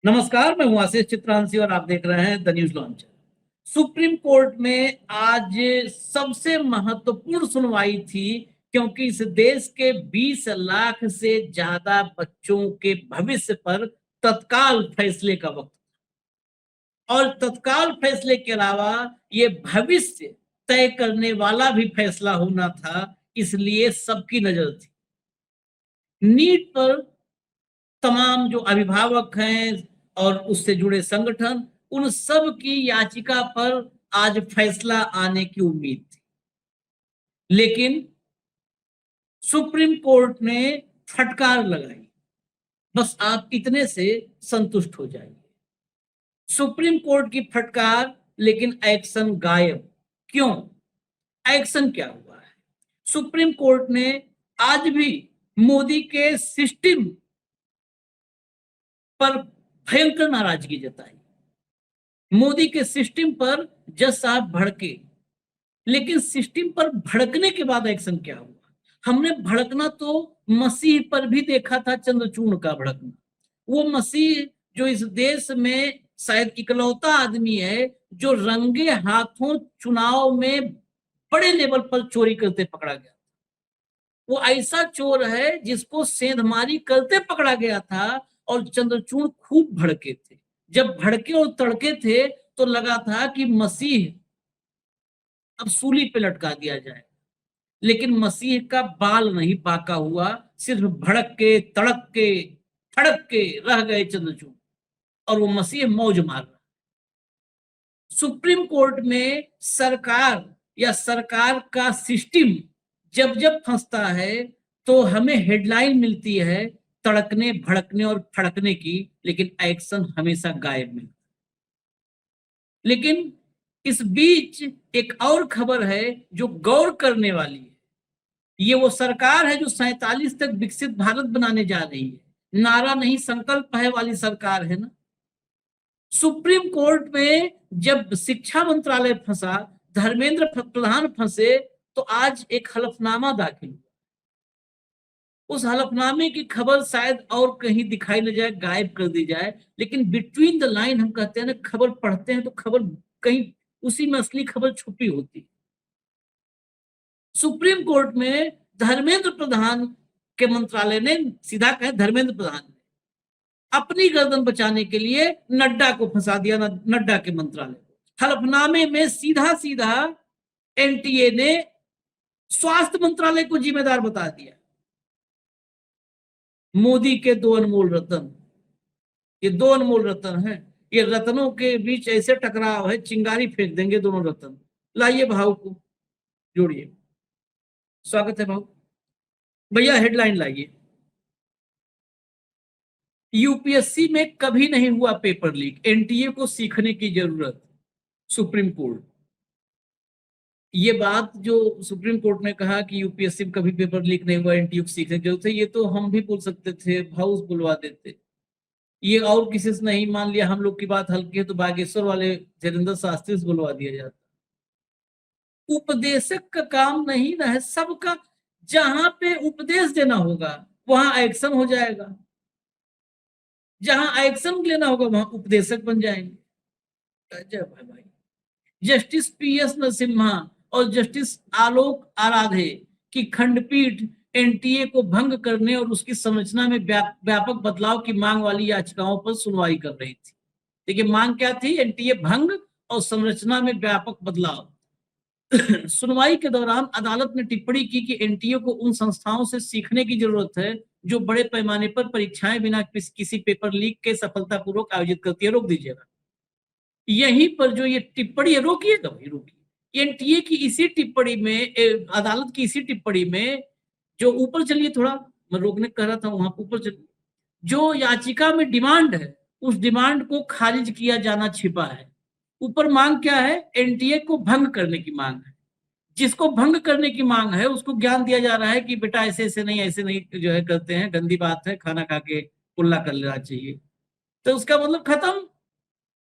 नमस्कार, मैं हूं आशीष चित्रांशी और आप देख रहे हैं the news launcher. Supreme court में आज सबसे महत्वपूर्ण सुनवाई थी, क्योंकि इस देश के 20 लाख से ज्यादा बच्चों के भविष्य पर तत्काल फैसले का वक्त और तत्काल फैसले के अलावा ये भविष्य तय करने वाला भी फैसला होना था, इसलिए सबकी नजर थी नीट पर। तमाम जो अभिभावक हैं और उससे जुड़े संगठन, उन सब की याचिका पर आज फैसला आने की उम्मीद थी, लेकिन सुप्रीम कोर्ट ने फटकार लगाई। बस आप इतने से संतुष्ट हो जाइए। सुप्रीम कोर्ट की फटकार, लेकिन एक्शन गायब। क्यों? एक्शन क्या हुआ है? सुप्रीम कोर्ट ने आज भी मोदी के सिस्टम पर भयंकर नाराजगी जताई। मोदी के सिस्टम पर जज साहब भड़के, लेकिन सिस्टम पर भड़कने के बाद एक्शन क्या हुआ? हमने भड़कना तो मसीह पर भी देखा था, चंद्रचूड़ का भड़कना। वो मसीह जो इस देश में शायद इकलौता आदमी है जो रंगे हाथों चुनाव में बड़े लेवल पर चोरी करते पकड़ा गया। वो ऐसा चोर है जिसको सेंधमारी करते पकड़ा गया था, और चंद्रचूड़ खूब भड़के थे। जब भड़के और तड़के थे तो लगा था कि मसीह अब सूली पे लटका दिया जाए, लेकिन मसीह का बाल नहीं बाका हुआ, सिर्फ भड़क के तड़क के फड़क के रह गए चंद्रचूड़, और वो मसीह मौज मार रहा। सुप्रीम कोर्ट में सरकार या सरकार का सिस्टम जब जब फंसता है तो हमें हेडलाइन मिलती है तड़कने भड़कने और फड़कने की, लेकिन एक्शन हमेशा गायब मिलता। लेकिन इस बीच एक और खबर है जो गौर करने वाली है। ये वो सरकार है जो 47 तक विकसित भारत बनाने जा रही है। नारा नहीं संकल्प है वाली सरकार है ना। सुप्रीम कोर्ट में जब शिक्षा मंत्रालय फंसा, धर्मेंद्र प्रधान फंसे, तो आज एक हलफनामा दाखिल हुआ। उस हलफनामे की खबर शायद और कहीं दिखाई न जाए, गायब कर दी जाए, लेकिन बिटवीन द लाइन हम कहते हैं ना, खबर पढ़ते हैं तो खबर कहीं उसी में असली खबर छुपी होती है। सुप्रीम कोर्ट में धर्मेंद्र प्रधान के मंत्रालय ने, सीधा कहे धर्मेंद्र प्रधान ने अपनी गर्दन बचाने के लिए नड्डा को फंसा दिया, नड्डा के मंत्रालय को। हलफनामे में सीधा सीधा एनटीए ने स्वास्थ्य मंत्रालय को जिम्मेदार बता दिया। मोदी के दो अनमोल रतन, ये दो अनमोल रतन हैं। ये रतनों के बीच ऐसे टकराव है, चिंगारी फेंक देंगे दोनों रतन। लाइए भाव को जोड़िए। स्वागत है भाव। भैया हेडलाइन लाइए। यूपीएससी में कभी नहीं हुआ पेपर लीक, एनटीए को सीखने की जरूरत, सुप्रीम कोर्ट। ये बात जो सुप्रीम कोर्ट ने कहा कि यूपीएससी में कभी पेपर लीक नहीं हुआ, एनटीए को सीखने की जरूरत है, ये तो हम भी बोल सकते थे, भाउस बुलवा देते। ये और किसी से नहीं, मान लिया हम लोग की बात हल्की है तो बागेश्वर वाले धीरेन्द्र शास्त्री से बुलवा दिया जाता। उपदेशक का काम नहीं ना है सबका। जहां पे उपदेश देना होगा वहां एक्शन हो जाएगा, जहां एक्शन लेना होगा वहां उपदेशक बन जाएंगे। अजब है भाई। जस्टिस पीएस नरसिम्हा और जस्टिस आलोक आराधे की खंडपीठ एनटीए को भंग करने और उसकी संरचना में व्यापक बदलाव की मांग वाली याचिकाओं पर सुनवाई कर रही थी। देखिए मांग क्या थी? एनटीए भंग और संरचना में व्यापक बदलाव। सुनवाई के दौरान अदालत ने टिप्पणी की कि एनटीए को उन संस्थाओं से सीखने की जरूरत है जो बड़े पैमाने पर परीक्षाएं बिना किसी पेपर लीक के सफलतापूर्वक आयोजित करती है। रोक दीजिएगा यहीं पर, जो ये टिप्पणी है रोकिएगा भाई, रोकिए। एनटीए की इसी टिप्पणी में, अदालत की इसी टिप्पणी में, जो ऊपर चलिए थोड़ा, मैं रोकने कह रहा था वहां ऊपर चलिए, जो याचिका में डिमांड है उस डिमांड को खारिज किया जाना छिपा है। ऊपर मांग क्या है? एनटीए को भंग करने की मांग है। जिसको भंग करने की मांग है उसको ज्ञान दिया जा रहा है कि बेटा ऐसे ऐसे नहीं, ऐसे नहीं जो है करते हैं, गंदी बात है, खाना खा के कुल्ला कर लेना चाहिए। तो उसका मतलब खत्म।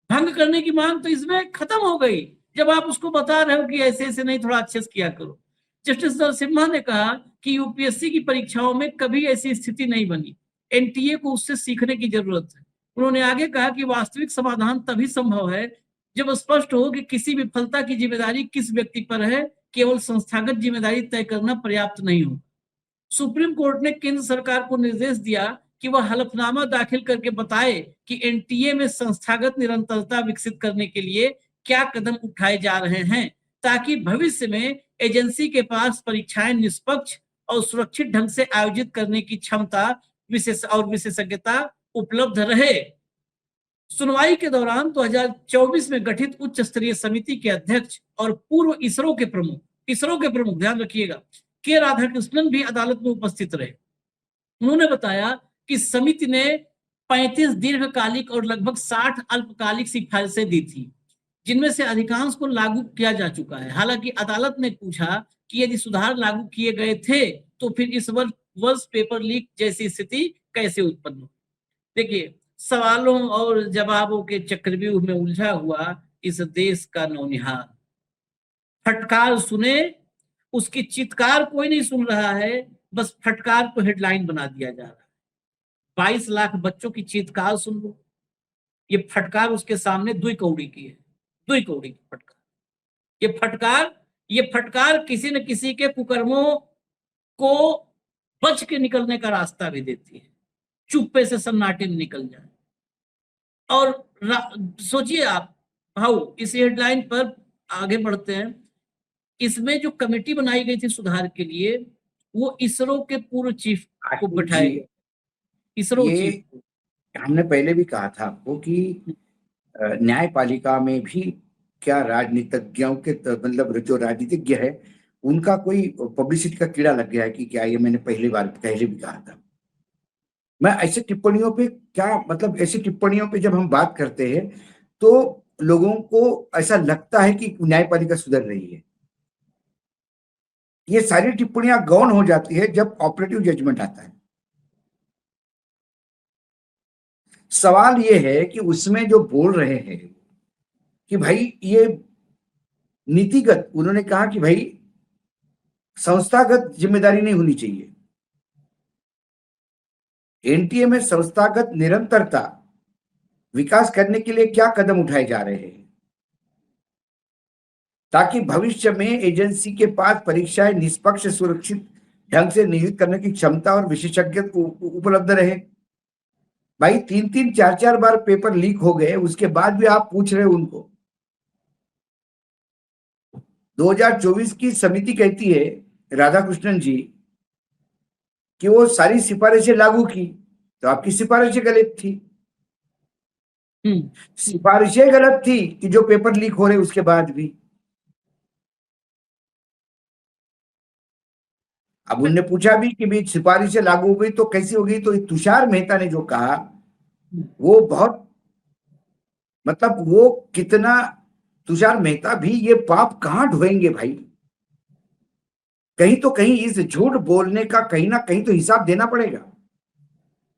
भंग करने की मांग तो इसमें खत्म हो गई जब आप उसको बता रहे हो कि ऐसे ऐसे नहीं, थोड़ा अच्छे से किया करो। जस्टिस नरसिम्हा ने कहा कि यूपीएससी की परीक्षाओं में कभी ऐसी स्थिति नहीं बनी, एनटीए को उससे सीखने की जरूरत है। उन्होंने आगे कहा कि वास्तविक समाधान तभी संभव है जब स्पष्ट हो कि किसी विफलता की जिम्मेदारी किस व्यक्ति पर है, केवल संस्थागत जिम्मेदारी तय करना पर्याप्त नहीं हो। सुप्रीम कोर्ट ने केंद्र सरकार को निर्देश दिया कि वह हलफनामा दाखिल करके बताए कि एनटीए में संस्थागत निरंतरता विकसित करने के लिए क्या कदम उठाए जा रहे हैं, ताकि भविष्य में एजेंसी के पास परीक्षाएं निष्पक्ष और सुरक्षित ढंग से आयोजित करने की क्षमता और विशेषज्ञता उपलब्ध रहे। सुनवाई के दौरान 2024 में गठित उच्च स्तरीय समिति के अध्यक्ष और पूर्व इसरो के प्रमुख ध्यान रखिएगा, के राधाकृष्णन भी अदालत में उपस्थित रहे। उन्होंने बताया कि समिति ने 35 दीर्घकालिक और लगभग 60 अल्पकालिक सिफारिशें दी थी, जिनमें से अधिकांश को लागू किया जा चुका है। हालांकि अदालत ने पूछा कि यदि सुधार लागू किए गए थे तो फिर इस वर्ष पेपर लीक जैसी स्थिति कैसे उत्पन्न हुई। देखिए, सवालों और जवाबों के चक्रव्यूह में उलझा हुआ इस देश का नौनिहाल, फटकार सुने, उसकी चित्कार कोई नहीं सुन रहा है, बस फटकार को हेडलाइन बना दिया जा रहा है। 22 लाख बच्चों की चित्कार सुन लो, ये फटकार उसके सामने दुई कौड़ी की है, दुई कौड़ी की फटकार। ये फटकार किसी न किसी के कुकर्मों को बच के निकलने का रास्ता भी देती है, चुप्पे से सन्नाटे में निकल जाए। और सोचिए आप भाऊ, इस हेडलाइन पर आगे बढ़ते हैं। इसमें जो कमेटी बनाई गई थी सुधार के लिए, वो इसरो के पूर्व चीफ को बैठाए गए। इसरो चीफ, हमने पहले भी कहा था आपको कि न्यायपालिका में भी क्या राजनीतिज्ञों के मतलब जो राजनीतिज्ञ है उनका कोई पब्लिसिटी का कीड़ा लग गया है कि क्या, ये मैंने पहले भी कहा था। मैं ऐसे टिप्पणियों पे क्या मतलब, ऐसी टिप्पणियों पे जब हम बात करते हैं तो लोगों को ऐसा लगता है कि न्यायपालिका सुधर रही है। ये सारी टिप्पणियां गौण हो जाती है जब ऑपरेटिव जजमेंट आता है। सवाल ये है कि उसमें जो बोल रहे हैं कि भाई ये नीतिगत, उन्होंने कहा कि भाई संस्थागत जिम्मेदारी नहीं होनी चाहिए। एनटीए में संस्थागत निरंतरता विकास करने के लिए क्या कदम उठाए जा रहे हैं ताकि भविष्य में एजेंसी के पास परीक्षाएं निष्पक्ष सुरक्षित ढंग से नियुक्त करने की क्षमता और विशेषज्ञ उपलब्ध रहे। भाई 3-3, 4-4 बार पेपर लीक हो गए, उसके बाद भी आप पूछ रहे हो उनको। 2024 की समिति कहती है, राधाकृष्णन जी, कि वो सारी सिफारिशें लागू की, तो आपकी सिफारिशें गलत थी। सिफारिशें गलत थी कि जो पेपर लीक हो रहे उसके बाद भी। अब उनने पूछा भी कि भी सिफारिशें लागू हो गई तो कैसी हो गई, तो तुषार मेहता ने जो कहा वो बहुत, मतलब वो कितना, तुषार मेहता भी ये पाप कहां ढोएंगे भाई। कहीं तो कहीं इस झूठ बोलने का कहीं ना कहीं तो हिसाब देना पड़ेगा।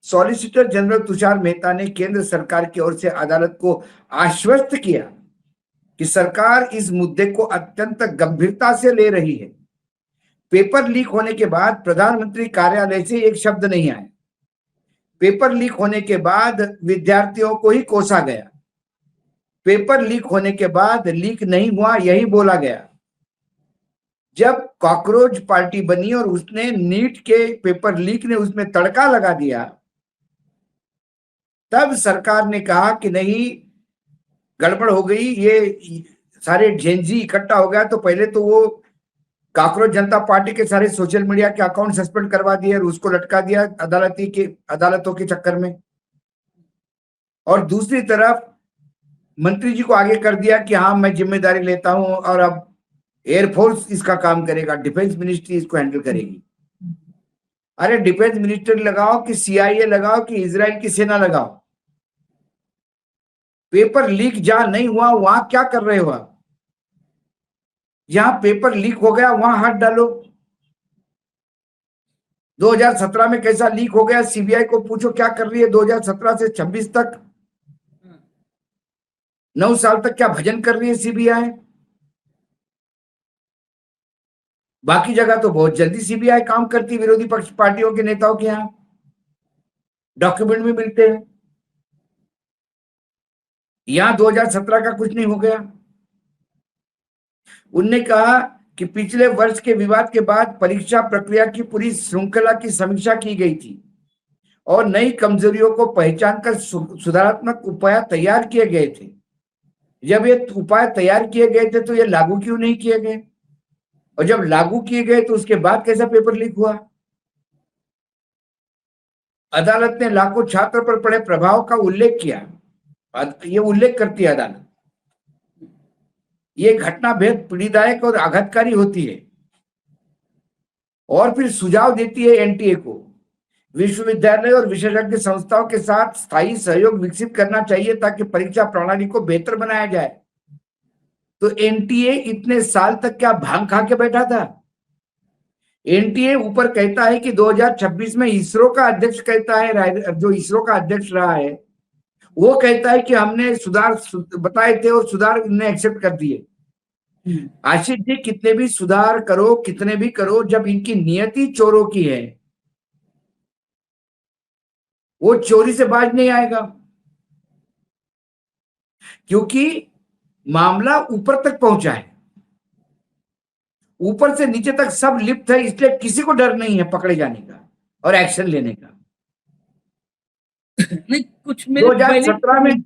सॉलिसिटर जनरल तुषार मेहता ने केंद्र सरकार की ओर से अदालत को आश्वस्त किया कि सरकार इस मुद्दे को अत्यंत गंभीरता से ले रही है। पेपर लीक होने के बाद प्रधानमंत्री कार्यालय से एक शब्द नहीं आया। पेपर लीक होने के बाद विद्यार्थियों को ही कोसा गया। पेपर लीक होने के बाद लीक नहीं हुआ यही बोला गया। जब कॉकरोच पार्टी बनी और उसने नीट के पेपर लीक ने उसमें तड़का लगा दिया, तब सरकार ने कहा कि नहीं, गड़बड़ हो गई, ये सारे जेनजी इकट्ठा हो गया। तो पहले तो वो कॉकरोच जनता पार्टी के सारे सोशल मीडिया के अकाउंट सस्पेंड करवा दिए और उसको लटका दिया अदालतों के चक्कर में। और दूसरी तरफ मंत्री जी को आगे कर दिया कि हाँ मैं जिम्मेदारी लेता हूं और अब एयरफोर्स इसका काम करेगा, डिफेंस मिनिस्ट्री इसको हैंडल करेगी। अरे डिफेंस मिनिस्टर लगाओ कि सीआईए लगाओ कि इजराइल की सेना लगाओ, पेपर लीक जहां नहीं हुआ वहां क्या कर रहे हो आप? जहां पेपर लीक हो गया वहां हाथ डालो। 2017 में कैसा लीक हो गया, सीबीआई को पूछो क्या कर रही है। 2017 से 26 तक 9 साल तक क्या भजन कर रही है सीबीआई। बाकी जगह तो बहुत जल्दी सीबीआई काम करती, विरोधी पक्ष पार्टियों के नेताओं के यहां डॉक्यूमेंट भी मिलते हैं। यहां 2017 का कुछ नहीं हो गया। उनने कहा कि पिछले वर्ष के विवाद के बाद परीक्षा प्रक्रिया की पूरी श्रृंखला की समीक्षा की गई थी और नई कमजोरियों को पहचानकर सुधारात्मक उपाय तैयार किए गए थे। जब ये उपाय तैयार किए गए थे तो ये लागू क्यों नहीं किए गए, और जब लागू किए गए तो उसके बाद कैसा पेपर लीक हुआ? अदालत ने लाखों छात्रों पर पड़े प्रभाव का उल्लेख किया। ये उल्लेख करती है अदालत। ये घटना बेहद पीड़ादायक और आघातकारी होती है। और फिर सुझाव देती है एनटीए को विश्वविद्यालय और विशेषज्ञ संस्थाओं के साथ स्थायी सहयोग विकसित करना चाहिए ताकि परीक्षा प्रणाली को बेहतर बनाया जाए। तो एनटीए इतने साल तक क्या भांग खा के बैठा था? एनटीए ऊपर कहता है कि 2026 में इसरो का अध्यक्ष कहता है, जो इसरो का अध्यक्ष रहा है वो कहता है कि हमने सुधार बताए थे और सुधार ने एक्सेप्ट कर दिए। आशीष जी, कितने भी सुधार करो, कितने भी करो, जब इनकी नियति चोरों की है वो चोरी से बाज नहीं आएगा, क्योंकि मामला ऊपर तक पहुंचा है, ऊपर से नीचे तक सब लिप्त है, इसलिए किसी को डर नहीं है पकड़े जाने का और एक्शन लेने का। नहीं, कुछ मेरे 2017 में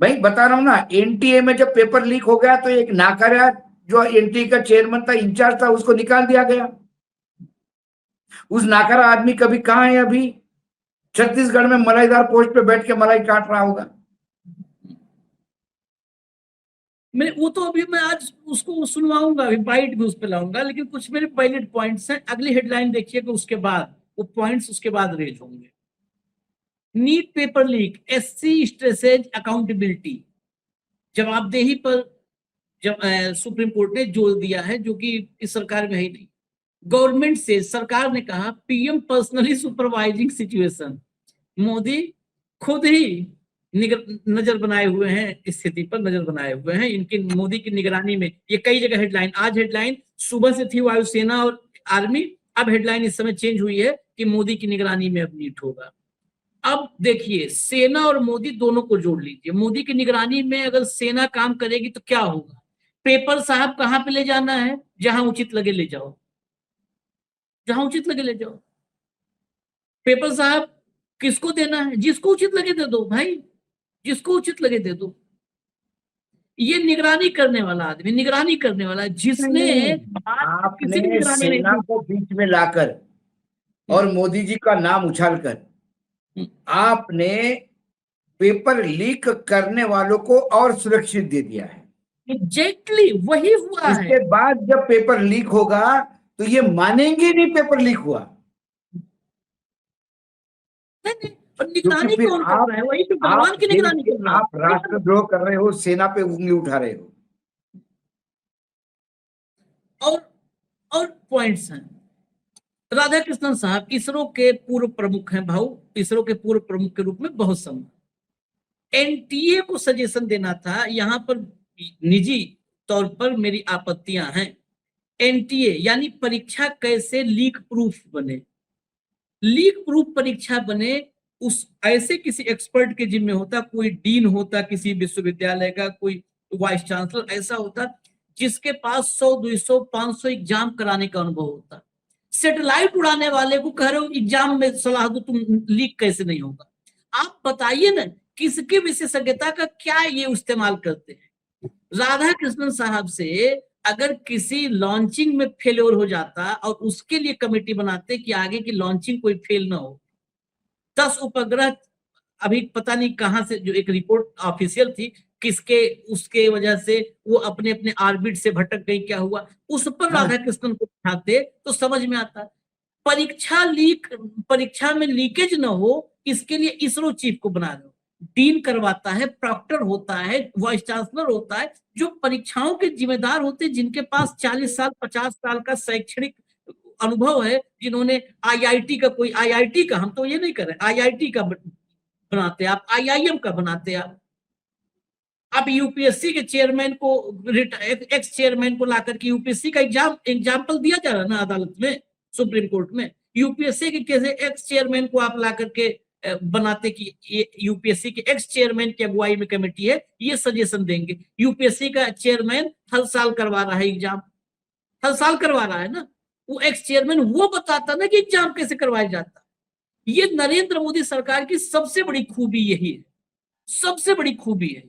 भाई बता रहा हूं ना, एनटीए में जब पेपर लीक हो गया तो एक नाकारा जो एनटीए का चेयरमैन था, इंचार्ज था, उसको निकाल दिया गया। उस नाकारा आदमी कभी कहां है? अभी छत्तीसगढ़ में मलाईदार पोस्ट पे बैठ के मलाई काट रहा होगा। मैं वो तो अभी मैं आज उसको सुनवाऊंगा, अभी बाइट भी उस पर लाऊंगा, लेकिन कुछ मेरे पायलट पॉइंट्स हैं। अगली हेडलाइन देखिएगा, उसके बाद वो पॉइंट्स उसके बाद रेज होंगे। NEET paper leak, SC stresses accountability, जवाबदेही पर जब सुप्रीम कोर्ट ने जोर दिया है, जो कि इस सरकार में है ही नहीं। गवर्नमेंट से सरकार ने कहा PM personally supervising situation, Modi खुद ही नजर बनाए हुए हैं, स्थिति पर नजर बनाए हुए हैं, इनकी मोदी की निगरानी में। ये कई जगह हेडलाइन, आज हेडलाइन सुबह से थी वायुसेना और आर्मी, अब हेडलाइन इस समय चेंज हुई है कि मोदी की निगरानी में अब नीट होगा। अब देखिए, सेना और मोदी दोनों को जोड़ लीजिए। मोदी की निगरानी में अगर सेना काम करेगी तो क्या होगा? पेपर साहब कहां पे ले जाना है? जहां उचित लगे ले जाओ, जहां उचित लगे ले जाओ। पेपर साहब किसको देना है? जिसको उचित लगे दे दो भाई, जिसको उचित लगे दे दो। ये निगरानी करने वाला आदमी, निगरानी करने वाला जिसने किसी की आपने निगरानी नहीं सेना की। को बीच में लाकर और मोदी जी का नाम उछालकर आपने पेपर लीक करने वालों को और सुरक्षित दे दिया है। एग्जैक्टली वही हुआ है। इसके बाद जब पेपर लीक होगा तो ये मानेंगे नहीं पेपर लीक हुआ, नहीं, और निगरानी फिर कौन कर रहा है? वही तो भगवान की निगरानी कर रहा है। आप राष्ट्रद्रोह कर रहे हो, सेना पे उंगली उठा रहे हो। और पॉइंट्स हैं। राधा कृष्णन साहब इसरो के पूर्व प्रमुख हैं भाऊ, इसरो के पूर्व प्रमुख के रूप में बहुत समय। एनटीए को सजेशन देना था, यहां पर निजी तौर पर मेरी आपत्तियां हैं। एनटीए यानी परीक्षा कैसे लीक प्रूफ बने, लीक प्रूफ परीक्षा बने, उस ऐसे किसी एक्सपर्ट के जिम्मे होता, कोई डीन होता किसी विश्वविद्यालय का, कोई वाइस चांसलर ऐसा होता जिसके पास 100, 200, 500 एग्जाम कराने का अनुभव होता। सैटेलाइट उड़ाने वाले को कह रहे हो एग्जाम में सलाह दो, तुम लीक कैसे नहीं होगा? आप बताइए ना, किसकी विशेषज्ञता का क्या ये इस्तेमाल करते हैं? राधा कृष्णन साहब से अगर किसी लॉन्चिंग में फेलियर हो जाता और उसके लिए कमेटी बनाते कि आगे की लॉन्चिंग कोई फेल ना हो, 10 उपग्रह अभी पता नहीं कहां से, जो एक रिपोर्ट ऑफिशियल थी, किसके उसके वजह से वो अपने अपने ऑर्बिट से भटक गई, क्या हुआ, उस पर राधा कृष्णन को उठाते तो समझ में आता। परीक्षा में लीकेज ना हो, इसके लिए इसरो चीफ को बना दो। डीन करवाता है, प्रॉक्टर होता है, वाइस चांसलर होता है, जो परीक्षाओं के जिम्मेदार होते हैं, जिनके पास 40 साल 50 साल का शैक्षणिक अनुभव है, जिन्होंने आईआईटी का, कोई आईआईटी का, हम तो ये नहीं कर रहे, आईआईटी का बनाते आप, आईआईएम का बनाते आप यूपीएससी के चेयरमैन को, एक्स चेयरमैन को लाकर के यूपीएससी का एग्जाम्पल दिया जा रहा है ना अदालत में, सुप्रीम कोर्ट में। यूपीएससी के कैसे एक्स चेयरमैन को आप ला करके बनाते कि ये यूपीएससी के एक्स चेयरमैन की अगुवाई में कमेटी है, ये सजेशन देंगे। यूपीएससी का चेयरमैन हर साल करवा रहा है एग्जाम, हर साल करवा रहा है ना, वो एक्स चेयरमैन वो बताता ना कि एग्जाम कैसे करवाया जाता। ये नरेंद्र मोदी सरकार की सबसे बड़ी खूबी यही है, सबसे बड़ी खूबी है।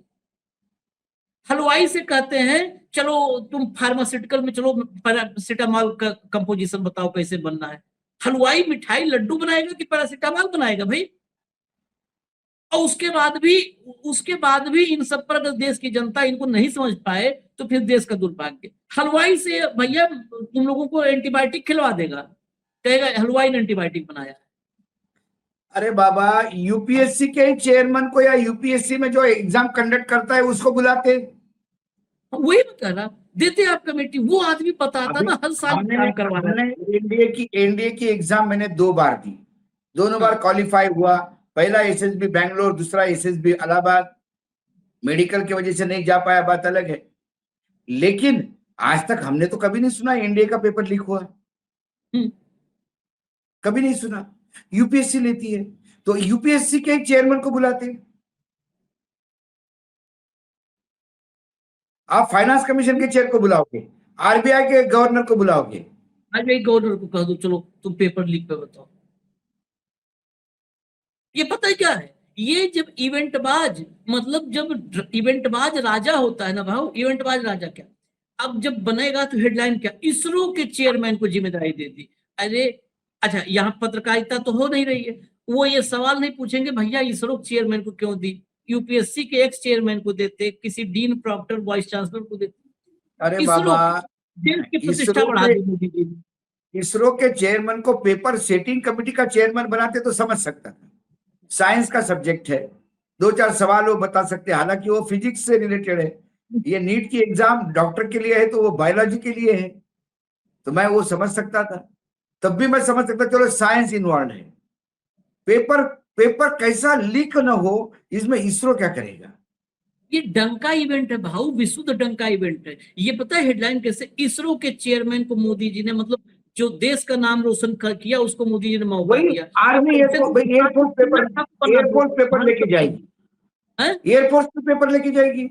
हलवाई से कहते हैं चलो तुम फार्मास्यूटिकल में चलो, पैरासिटामॉल का कंपोजिशन बताओ कैसे बनना है। हलवाई मिठाई लड्डू बनाएगा कि पैरासिटामॉल बनाएगा भाई? और उसके बाद भी इन सब पर अगर देश की जनता इनको नहीं समझ पाए तो फिर देश का दुर्भाग्य। हलवाई से भैया तुम लोगों को एंटीबायोटिक खिलवा देगा, कहेगा हलवाई ने एंटीबायोटिक बनाया। अरे बाबा, यूपीएससी के चेयरमैन को या यूपीएससी में जो एग्जाम कंडक्ट करता है उसको बुलाते। वही मैं कह रहा, देते आप कमेटी, वो आदमी बताता ना हर साल काम करवा रहा है। एनडीए की एग्जाम मैंने 2 बार दी, दोनों बार क्वालिफाई हुआ। पहला एसएसबी बैंगलोर, दूसरा एसएसबी इलाहाबाद। मेडिकल की वजह से नहीं जा पाया, बात अलग है। लेकिन आज तक हमने तो कभी नहीं सुना एनडीए का पेपर लीक हुआ, कभी नहीं सुना। यूपीएससी लेती है तो यूपीएससी के चेयरमैन को बुलाते हैं। आप फाइनेंस कमीशन के चेयर को बुलाओगे, आरबीआई के गवर्नर को बुलाओगे। आरबीआई गवर्नर को कह दो चलो तुम पेपर लीक पे बताओ। ये पता है क्या है, ये जब इवेंटबाज, मतलब जब इवेंटबाज राजा होता है ना भाव, इवेंटबाज राजा क्या, अब जब बनेगा तो हेडलाइन क्या, इसरो के चेयरमैन को जिम्मेदारी दे दी। अरे अच्छा, यहाँ पत्रकारिता तो हो नहीं रही है, वो ये सवाल नहीं पूछेंगे भैया इसरो चेयरमैन को क्यों दी, यूपीएससी के एक्स चेयरमैन को देते, किसी डीन प्रॉक्टर वाइस चांसलर को देते। अरे बाबा, देश की प्रतिष्ठा बढ़ा दी मोदी जी ने। इसरो के चेयरमैन को पेपर सेटिंग कमेटी का चेयरमैन बनाते तो समझ सकता था, साइंस का सब्जेक्ट है, 2-4 सवाल वो बता सकते, हालांकि वो फिजिक्स से रिलेटेड है। ये नीट की एग्जाम डॉक्टर के लिए है तो वो बायोलॉजी के लिए है, तो मैं वो समझ सकता था, तब भी मैं समझ सकता चलो साइंस इन्वॉल्व है। पेपर कैसा लीक न हो इसमें इसरो क्या करेगा? ये डंका इवेंट है भाऊ, विशुद्ध डंका इवेंट है। ये पता है हेडलाइन कैसे, इसरो के चेयरमैन को मोदी जी ने, मतलब जो देश का नाम रोशन किया उसको मोदी जी ने मौका दिया। आर्मी एयरफोर्स पेपर लेके जाएगी, एयरफोर्स में पेपर लेके जाएगी।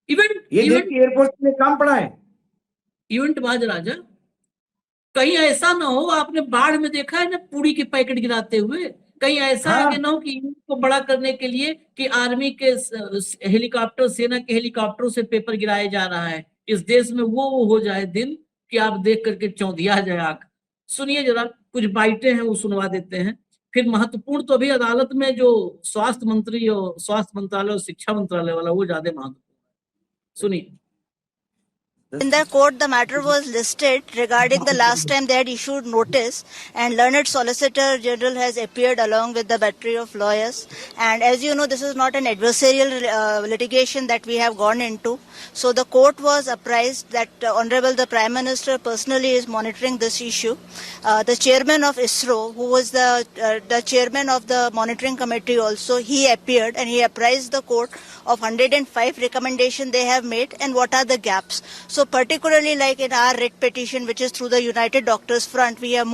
इवेंट एयरफोर्स में काम पड़ा है। इवेंट बाज राजा, कहीं ऐसा ना हो, आपने बाढ़ में देखा है ना पूरी के पैकेट गिराते हुए, कहीं ऐसा आगे ना हो कि को बड़ा करने के लिए कि आर्मी के हेलीकॉप्टर, सेना के हेलीकॉप्टरों से पेपर गिराया जा रहा है। इस देश में वो हो जाए दिन कि आप देख करके चौंधिया जाए आंख। सुनिए जरा, कुछ बाइटें हैं वो सुनवा देते हैं, फिर महत्वपूर्ण तो अभी अदालत में जो स्वास्थ्य मंत्री और स्वास्थ्य मंत्रालय और शिक्षा मंत्रालय वाला वो ज्यादा महत्वपूर्ण। सुनिए। In the court, the matter was listed regarding the last time they had issued notice, and learned Solicitor General has appeared along with the battery of lawyers. And as you know, this is not an adversarial litigation that we have gone into. So the court was apprised that Honorable the Prime Minister personally is monitoring this issue. The chairman of ISRO, who was the chairman of the monitoring committee also, he appeared and he apprised the court of 105 recommendations they have made and what are the gaps. So particularly like in our writ petition, which is through the United Doctors Front, we have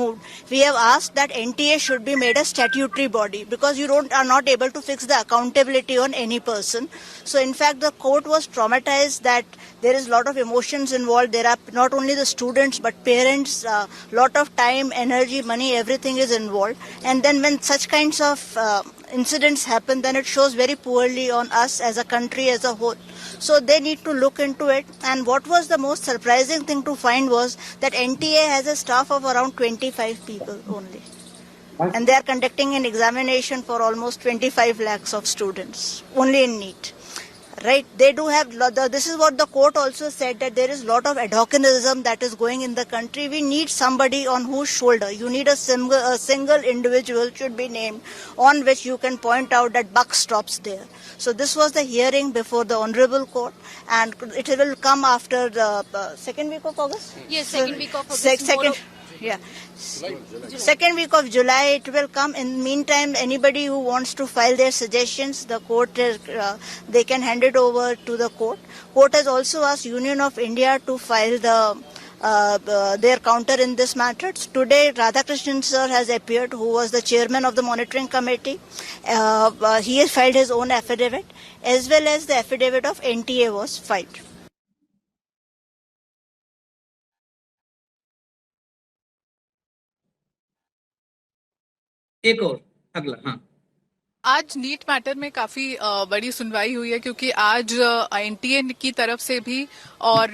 asked that NTA should be made a statutory body, because you are not able to fix the accountability on any person. So in fact, the court was traumatized that there is a lot of emotions involved. There are not only the students but parents, lot of time, energy, money, everything is involved. And then when such kinds of incidents happen, then it shows very poorly on us as a country as a whole. So they need to look into it. And what was the most surprising thing to find was that NTA has a staff of around 25 people only. And they are conducting an examination for almost 25 lakhs of students, only in NEET. Right, they do have, this is what the court also said, that there is a lot of ad hocism that is going in the country. We need somebody on whose shoulder, you need a single individual should be named on which you can point out that buck stops there. So this was the hearing before the Honorable Court, and it will come after the second week of August? Yes, second week of August. Second week of July it will come. In the meantime, anybody who wants to file their suggestions, the court, they can hand it over to the court. Court has also asked Union of India to file the their counter in this matter. Today, Radhakrishnan sir has appeared, who was the chairman of the monitoring committee. He has filed his own affidavit, as well as the affidavit of NTA was filed. एक और अगला, हाँ। आज NEET matter में काफी बड़ी सुनवाई हुई है, क्योंकि आज एनटीए की तरफ से भी और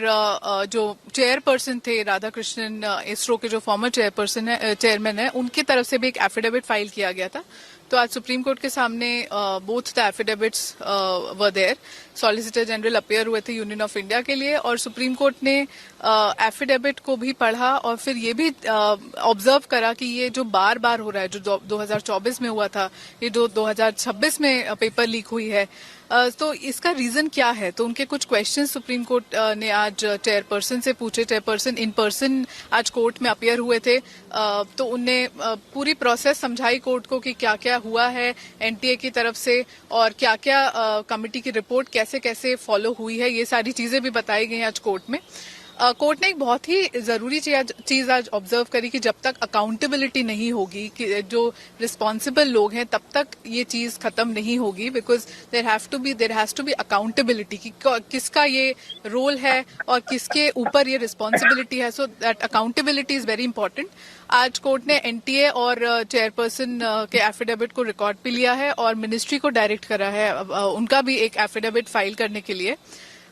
जो चेयरपर्सन थे राधाकृष्णन, इसरो के जो फॉर्मर चेयरमैन है, उनकी तरफ से भी एक एफिडेविट फाइल किया गया था। तो आज सुप्रीम कोर्ट के सामने both the affidavits were there. Solicitor general appear हुए थे यूनियन ऑफ इंडिया के लिए, और सुप्रीम कोर्ट ने एफिडेविट को भी पढ़ा और फिर ये भी ऑब्जर्व करा कि ये जो बार बार हो रहा है, जो 2024 में हुआ था, ये जो 2026 में पेपर लीक हुई है, तो इसका रीजन क्या है। तो उनके कुछ क्वेश्चन सुप्रीम कोर्ट ने आज चेयरपर्सन से पूछे। चेयरपर्सन इन पर्सन आज कोर्ट में अपीयर हुए थे, तो उनने पूरी प्रोसेस समझाई कोर्ट को कि क्या क्या हुआ है एनटीए की तरफ से, और क्या क्या कमेटी की रिपोर्ट कैसे कैसे फॉलो हुई है, ये सारी चीजें भी बताई गई आज कोर्ट में। कोर्ट ने एक बहुत ही जरूरी चीज आज ऑब्जर्व करी कि जब तक अकाउंटेबिलिटी नहीं होगी, कि जो रिस्पॉन्सिबल लोग हैं, तब तक ये चीज खत्म नहीं होगी, because there has to be accountability कि किसका ये रोल है और किसके ऊपर ये रिस्पॉन्सिबिलिटी है। So that accountability is very important. आज कोर्ट ने एनटीए और चेयरपर्सन के एफिडेविट को रिकॉर्ड भी लिया है और मिनिस्ट्री को डायरेक्ट करा है उनका भी एक एफिडेविट फाइल करने के लिए।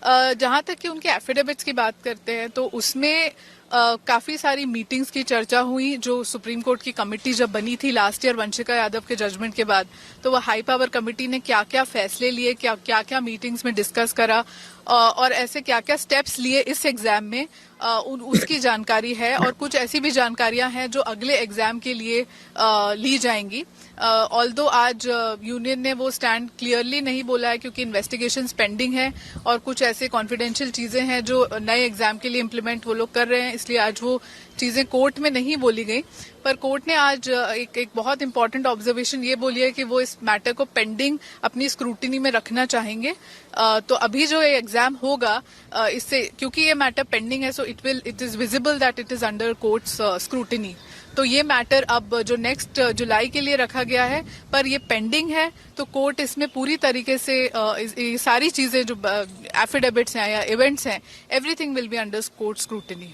जहां तक कि उनके एफिडेविट्स की बात करते हैं, तो उसमें काफी सारी मीटिंग्स की चर्चा हुई। जो सुप्रीम कोर्ट की कमेटी जब बनी थी लास्ट ईयर वंशिका यादव के जजमेंट के बाद, तो वह हाई पावर कमेटी ने क्या क्या फैसले लिए, क्या क्या मीटिंग्स में डिस्कस करा, और ऐसे क्या क्या स्टेप्स लिए इस एग्जाम में, उसकी जानकारी है। और कुछ ऐसी भी जानकारियां हैं जो अगले एग्जाम के लिए ली जाएंगी। ऑल्दो आज यूनियन ने वो स्टैंड क्लियरली नहीं बोला है, क्योंकि इन्वेस्टिगेशन पेंडिंग है और कुछ ऐसे कॉन्फिडेंशियल चीजें हैं जो नए एग्जाम के लिए इम्प्लीमेंट वो लोग कर रहे हैं, इसलिए आज वो चीजें कोर्ट में नहीं बोली गई। पर कोर्ट ने आज एक बहुत इंपॉर्टेंट ऑब्जर्वेशन ये बोली है कि वो इस मैटर को पेंडिंग अपनी स्क्रूटिनी में रखना चाहेंगे। तो अभी जो ये एग्जाम होगा, इससे क्योंकि ये मैटर पेंडिंग है, so it is visible that it is under courts scrutiny. तो ये मैटर अब जो नेक्स्ट जुलाई के लिए रखा गया है, पर ये पेंडिंग है, तो कोर्ट इसमें पूरी तरीके से ये सारी चीजें जो एफिडेविट्स हैं या इवेंट्स हैं, everything will be under court scrutiny.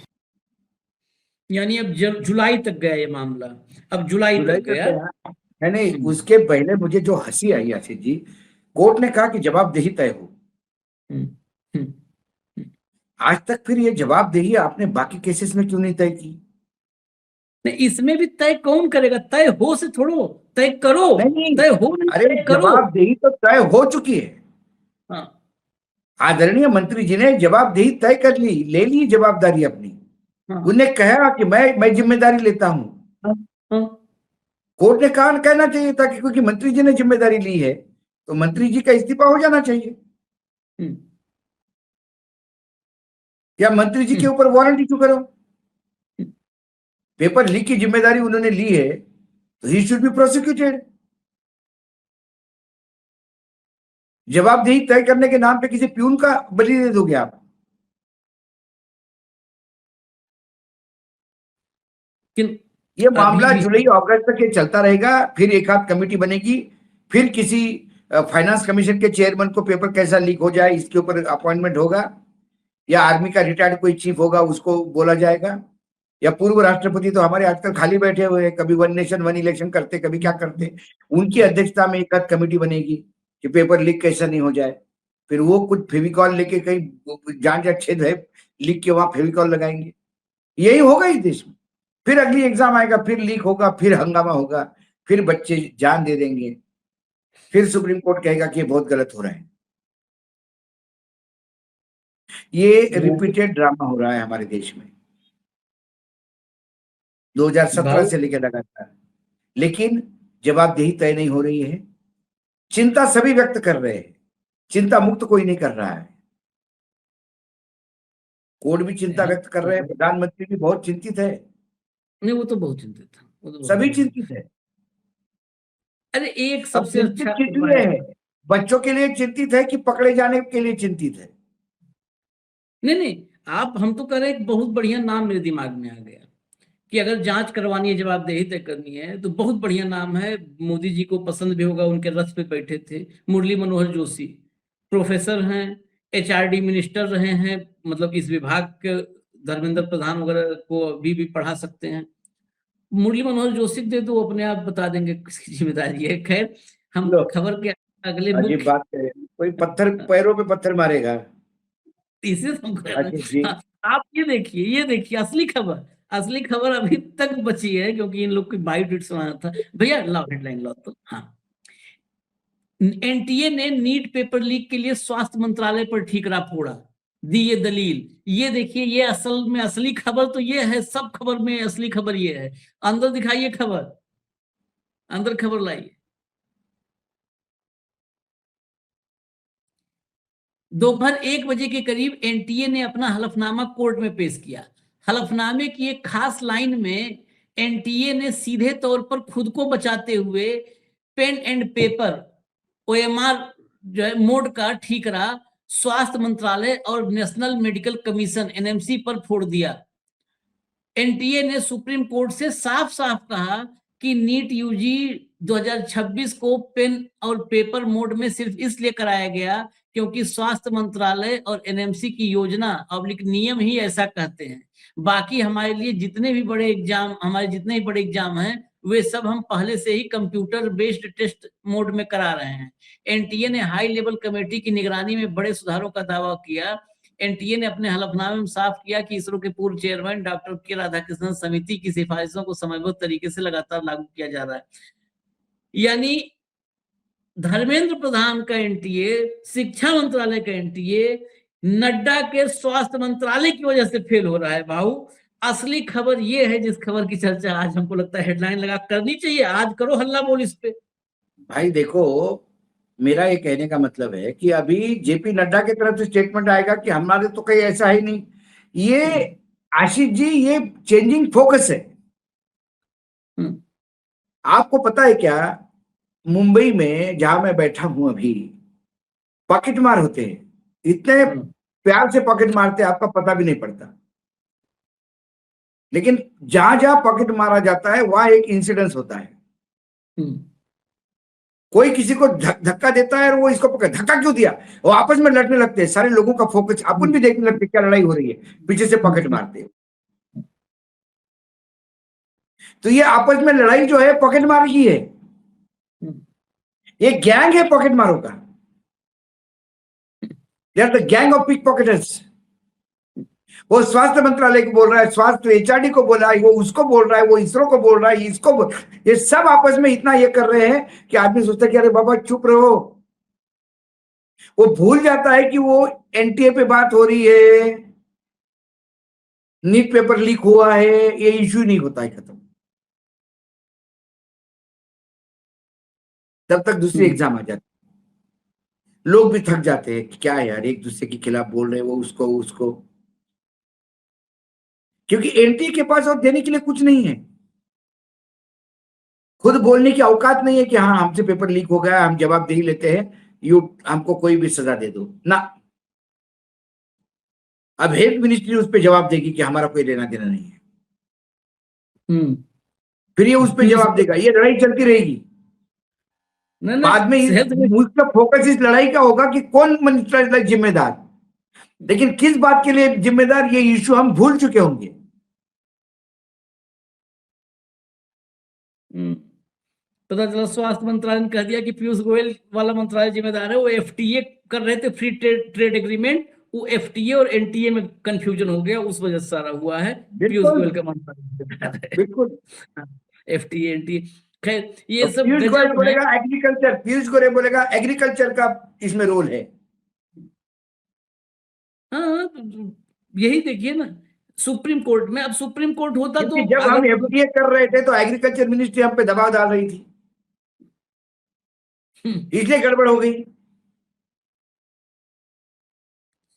यानी अब जुलाई तक गया ये मामला, अब जुलाई तक गया है। नहीं, उसके पहले मुझे जो हंसी आई आशीष जी, कोर्ट ने कहा कि जवाबदेही तय हो। आज तक फिर ये जवाबदेही आपने बाकी केसेस में क्यों नहीं तय की? नहीं, इसमें भी तय कौन करेगा? तय हो से थोड़ो तय करो। नहीं, तय हो, अरे जवाबदेही तो तय हो चुकी है। हाँ। आदरणीय मंत्री जी ने जवाबदेही तय कर ली, ले ली जवाबदारी अपनी। हाँ। उन्हें कहा कि मैं जिम्मेदारी लेता हूं। हाँ। कोर्ट ने कहना चाहिए था कि क्योंकि मंत्री जी ने जिम्मेदारी ली है, तो मंत्री जी का इस्तीफा हो जाना चाहिए, या मंत्री जी के ऊपर वारंट इशू करो। पेपर लीक की जिम्मेदारी उन्होंने ली है, तो ही शुड बी प्रोसिक्यूटेड। जवाबदेही तय करने के नाम पे किसी प्यून का बलि दे दोगे आप? ये मामला जुलाई अगस्त तक ये चलता रहेगा, फिर एक आध कमेटी बनेगी, फिर किसी फाइनेंस कमीशन के चेयरमैन को पेपर कैसा लीक हो जाए इसके ऊपर अपॉइंटमेंट होगा, या आर्मी का रिटायर्ड कोई चीफ होगा उसको बोला जाएगा, या पूर्व राष्ट्रपति तो हमारे आजकल खाली बैठे हुए हैं, कभी वन नेशन वन इलेक्शन करते, कभी क्या करते, उनकी अध्यक्षता में एक आध कमेटी बनेगी कि पेपर लीक कैसा नहीं हो जाए। फिर वो कुछ फेविकॉल लेके कहीं जान जा छेद है लीक के, वहां फेविकॉल लगाएंगे। यही होगा इस देश में। फिर अगली एग्जाम आएगा, फिर लीक होगा, फिर हंगामा होगा, फिर बच्चे जान दे देंगे, फिर सुप्रीम कोर्ट कहेगा कि ये बहुत गलत हो रहा है। ये रिपीटेड ड्रामा हो रहा है हमारे देश में 2017 से लेकर लगातार, लेकिन जवाबदेही तय नहीं हो रही है। चिंता सभी व्यक्त कर रहे हैं, चिंता मुक्त कोई नहीं कर रहा है। कोर्ट भी चिंता व्यक्त कर रहे हैं, प्रधानमंत्री भी बहुत चिंतित है। नहीं, वो तो बहुत चिंतित था, सभी चिंतित है। अरे एक सबसे अच्छा है, बच्चों के लिए चिंतित है कि पकड़े जाने के लिए चिंतित है? नहीं, आप हम तो कह रहे हैं, एक बहुत बढ़िया नाम मेरे दिमाग में आ गया कि अगर जांच करवानी है, जवाबदेही तय करनी है, तो बहुत बढ़िया नाम है, मोदी जी को पसंद भी होगा, उनके रथ पे बैठे थे, मुरली मनोहर जोशी। प्रोफेसर हैं, एचआरडी मिनिस्टर रहे हैं, मतलब इस विभाग के, धर्मेंद्र प्रधान वगैरह को अभी भी पढ़ा सकते हैं। मुरली मनोहर जोशी दे तो अपने आप बता देंगे किसकी जिम्मेदारी है। खैर, हम लो, खबर के अगले अजीब मुख्य, बात है, कोई पत्थर पैरों पे पत्थर मारेगा। तीसरे हम कह रहे हैं। आशीष जी, हाँ, आप ये देखिए असली खबर अभी तक बची है, क्योंकि इन लोग की बायोटिट सुना था। भैया लाओ हेडलाइन लाओ तो। हाँ, एनटीए ने नीट पेपर लीक के लिए स्वास्थ्य मंत्रालय पर ठीकरा फोड़ा, दी ये दलील। ये देखिए, ये असल में असली खबर तो ये है, सब खबर में असली खबर ये है। अंदर दिखाइए खबर, अंदर खबर लाइए। दोपहर 1 बजे के करीब एनटीए ने अपना हलफनामा कोर्ट में पेश किया। हलफनामे की एक खास लाइन में एनटीए ने सीधे तौर पर खुद को बचाते हुए पेन एंड पेपर ओएमआर जो है मोड का ठीकरा स्वास्थ्य मंत्रालय और नेशनल मेडिकल कमीशन एनएमसी पर फोड़ दिया। एनटीए ने सुप्रीम कोर्ट से साफ साफ कहा कि नीट यूजी 2026 को पेन और पेपर मोड में सिर्फ इसलिए कराया गया क्योंकि स्वास्थ्य मंत्रालय और एनएमसी की योजना अब्लिक नियम ही ऐसा कहते हैं। बाकी हमारे लिए जितने भी बड़े एग्जाम हैं, वे सब हम पहले से ही कंप्यूटर बेस्ड टेस्ट मोड में करा रहे हैं। एनटीए ने हाई लेवल कमेटी की निगरानी में बड़े सुधारों का दावा किया। एनटीए ने अपने हलफनामे में साफ किया कि इसरो के पूर्व चेयरमैन डॉक्टर के राधाकृष्णन समिति की सिफारिशों को समयबद्ध तरीके से लगातार लागू किया जा रहा है। यानी धर्मेंद्र प्रधान का एनटीए, शिक्षा मंत्रालय का एनटीए, नड्डा के स्वास्थ्य मंत्रालय की वजह से फेल हो रहा है। भाऊ, असली खबर ये है जिस खबर की चर्चा आज हमको लगता है हेडलाइन लगा करनी चाहिए। आज करो हल्ला बोल इस पे। भाई देखो, मेरा ये कहने का मतलब है कि अभी जेपी नड्डा की तरफ से स्टेटमेंट आएगा कि हमारे तो कहीं ऐसा ही नहीं। ये आशीष जी, ये चेंजिंग फोकस है। आपको पता है क्या, मुंबई में जहां मैं बैठा हूं अभी, पॉकेट मार होते हैं, इतने प्यार से पॉकेट मारते हैं आपका पता भी नहीं पड़ता। लेकिन जहां जहां पॉकेट मारा जाता है वहां एक इंसिडेंस होता है। कोई किसी को धक्का देता है और वो इसको पकड़, धक्का क्यों दिया, वो आपस में लड़ने लगते हैं, सारे लोगों का फोकस, अपन भी देखने लगते क्या लड़ाई हो रही है, पीछे से पॉकेट मारते हैं। तो ये आपस में लड़ाई जो है पॉकेट मार की है, ये गैंग है पॉकेट मारों का। They are the gang of pickpocketers. वो स्वास्थ्य मंत्रालय को बोल रहा है, स्वास्थ्य एचआरडी को बोला है, वो उसको बोल रहा है, वो इसरो को बोल रहा है, इसको ये सब आपस में इतना ये कर रहे हैं कि आदमी सोचता है कि अरे बाबा चुप रहो। वो भूल जाता है कि वो एनटीए पे बात हो रही है, नीट पेपर लीक हुआ है, ये इश्यू नहीं होता है खत्म। तब तक दूसरे एग्जाम आ जाते, लोग भी थक जाते हैं कि क्या यार एक दूसरे के खिलाफ बोल रहे हैं, वो उसको, क्योंकि एनटीए के पास और देने के लिए कुछ नहीं है। खुद बोलने की औकात नहीं है कि हाँ हमसे पेपर लीक हो गया, हम जवाबदेही लेते हैं, हमको कोई भी सजा दे दो ना। अब हेल्थ मिनिस्ट्री उस पर जवाब देगी कि हमारा कोई लेना देना नहीं है। फिर ये उस पर जवाब देगा, ये लड़ाई चलती रहेगी। बाद में उसका फोकस इस लड़ाई का होगा कि कौन मिनिस्टर जिम्मेदार, लेकिन किस बात के लिए जिम्मेदार, ये इश्यू हम भूल चुके होंगे। पता चला स्वास्थ्य मंत्रालय ने कह दिया कि पीयूष गोयल वाला मंत्रालय जिम्मेदार है, वो एफटीए कर रहे थे फ्री ट्रेड एग्रीमेंट, वो एफटीए और एनटीए में कंफ्यूजन हो गया, उस वजह से सारा हुआ है। पीयूष गोयल का मंत्रालय, बिल्कुल एफटीए एनटीए। खैर ये सब पीयूष गोयल बोलेगा एग्रीकल्चर, पीयूष गोयल बोलेगा एग्रीकल्चर का इसमें रोल है। हाँ, यही देखिए ना सुप्रीम कोर्ट में। अब सुप्रीम कोर्ट होता तो जब हम एफटीए कर रहे थे तो एग्रीकल्चर मिनिस्ट्री हम पे दबाव डाल रही थी, इसलिए गड़बड़ हो गई।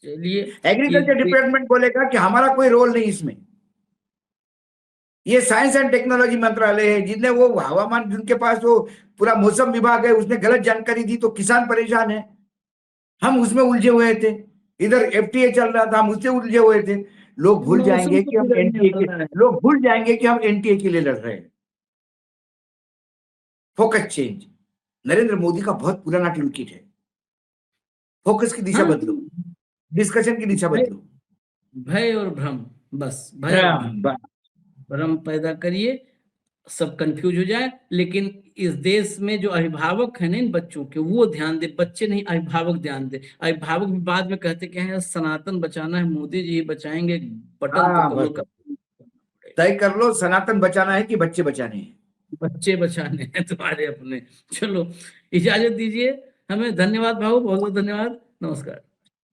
चलिए, एग्रीकल्चर डिपार्टमेंट बोलेगा कि हमारा कोई रोल नहीं इसमें। ये साइंस एंड टेक्नोलॉजी मंत्रालय है, जिसने वो हवामान, जिनके पास वो पूरा मौसम विभाग है, उसने गलत जानकारी दी तो किसान परेशान है, हम उसमें उलझे हुए थे। इधर एफटीए चल रहा था, हम उससे उलझे हुए थे। लोग भूल मौसम जाएंगे तो कि हम बिगड़ने एनटीए वाला है। के, लोग भूल जाएंगे कि हम एनटीए के लिए लड़ रहे हैं। फोकस चेंज, नरेंद्र मोदी का बहुत पुराना टूल किट है। फोकस की दिशा हाँ, बदलो, डिस्कशन की दिशा भय बदलो। भय और भ्रम, बस भय और भ्रम, बस। भ्रम पैदा करिए, सब कंफ्यूज हो जाए। लेकिन इस देश में जो अभिभावक है ना इन बच्चों के, वो ध्यान दे, बच्चे नहीं, अभिभावक ध्यान दे। अभिभावक भी बाद में कहते क्या है, सनातन बचाना है, मोदी जी ही बचाएंगे, बटन तो हाँ कमल बस, का। तय कर लो, सनातन बचाना है कि बच्चे बचाने हैं। बच्चे बचाने हैं तुम्हारे अपने। चलो इजाजत दीजिए हमें, धन्यवाद भाऊ, बहुत बहुत धन्यवाद, नमस्कार।